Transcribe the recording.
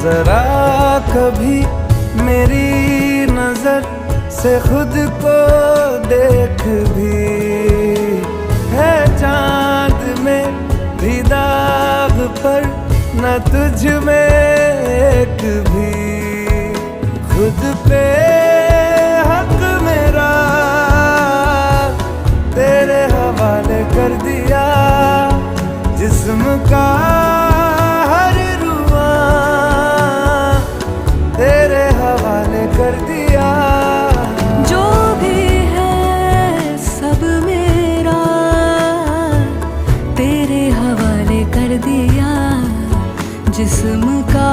जरा कभी मेरी नजर से खुद को देख भी, है चांद में भी दाग पर न तुझ में एक भी। खुद पे हक मेरा तेरे हवाले कर दिया, जिस्म का हर रुआ तेरे हवाले कर दिया। जो भी है सब मेरा तेरे हवाले कर दिया, जिस्म का